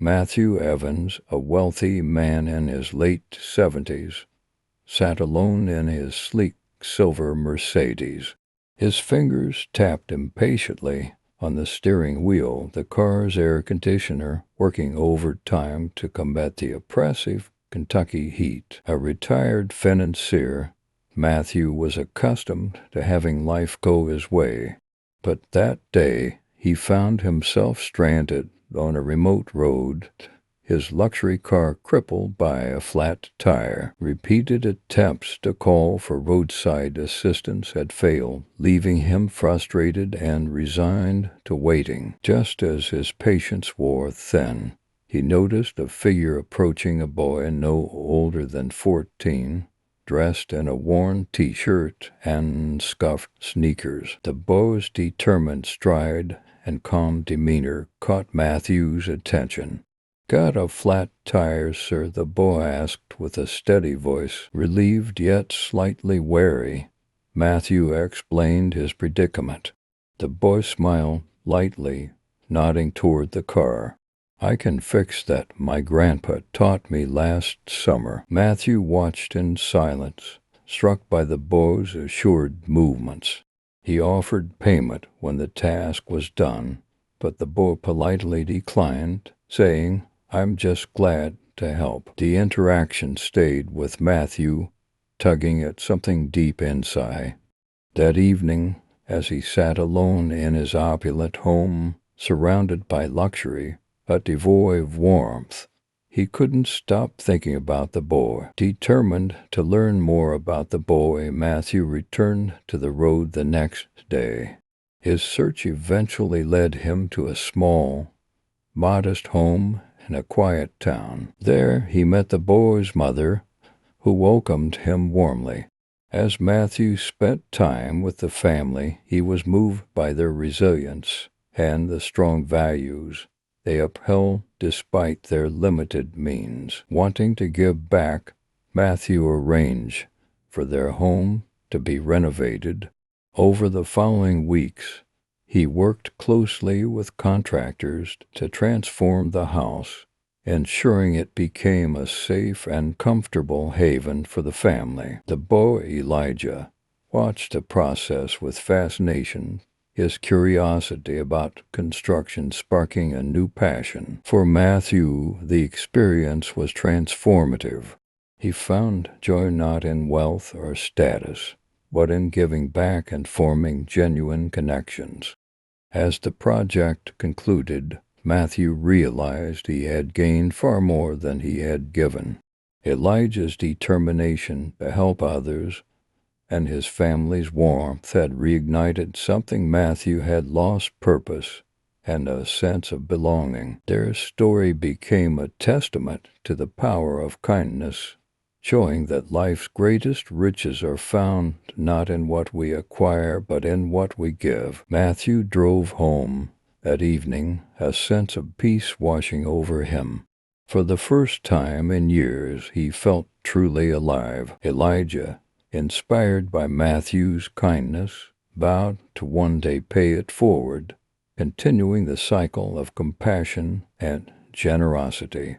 Matthew Evans, a wealthy man in his late 70s, sat alone in his sleek silver Mercedes. His fingers tapped impatiently on the steering wheel, the car's air conditioner working overtime to combat the oppressive Kentucky heat. A retired financier, Matthew was accustomed to having life go his way. But that day he found himself stranded on a remote road, his luxury car crippled by a flat tire. Repeated attempts to call for roadside assistance had failed, leaving him frustrated and resigned to waiting. Just as his patience wore thin, he noticed a figure approaching, a boy no older than 14, dressed in a worn t-shirt and scuffed sneakers. The boy's determined stride and calm demeanor caught Matthew's attention. "Got a flat tire, sir?" the boy asked with a steady voice. Relieved yet slightly wary, Matthew explained his predicament. The boy smiled lightly, nodding toward the car. "I can fix that. My grandpa taught me last summer." Matthew watched in silence, struck by the boy's assured movements. He offered payment when the task was done, but the boy politely declined, saying, "I'm just glad to help." The interaction stayed with Matthew, tugging at something deep inside. That evening, as he sat alone in his opulent home, surrounded by luxury, but devoid of warmth, he couldn't stop thinking about the boy. Determined to learn more about the boy, Matthew returned to the road the next day. His search eventually led him to a small, modest home in a quiet town. There he met the boy's mother, who welcomed him warmly. As Matthew spent time with the family, he was moved by their resilience and the strong values they upheld despite their limited means. Wanting to give back, Matthew arranged for their home to be renovated. Over the following weeks, he worked closely with contractors to transform the house, ensuring it became a safe and comfortable haven for the family. The boy Elijah watched the process with fascination, his curiosity about construction sparking a new passion. For Matthew, the experience was transformative. He found joy not in wealth or status, but in giving back and forming genuine connections. As the project concluded, Matthew realized he had gained far more than he had given. Elijah's determination to help others and his family's warmth had reignited something. Matthew had lost purpose and a sense of belonging. Their story became a testament to the power of kindness, showing that life's greatest riches are found not in what we acquire, but in what we give. Matthew drove home that evening, a sense of peace washing over him. For the first time in years, he felt truly alive. Elijah, inspired by Matthew's kindness, vowed to one day pay it forward, continuing the cycle of compassion and generosity.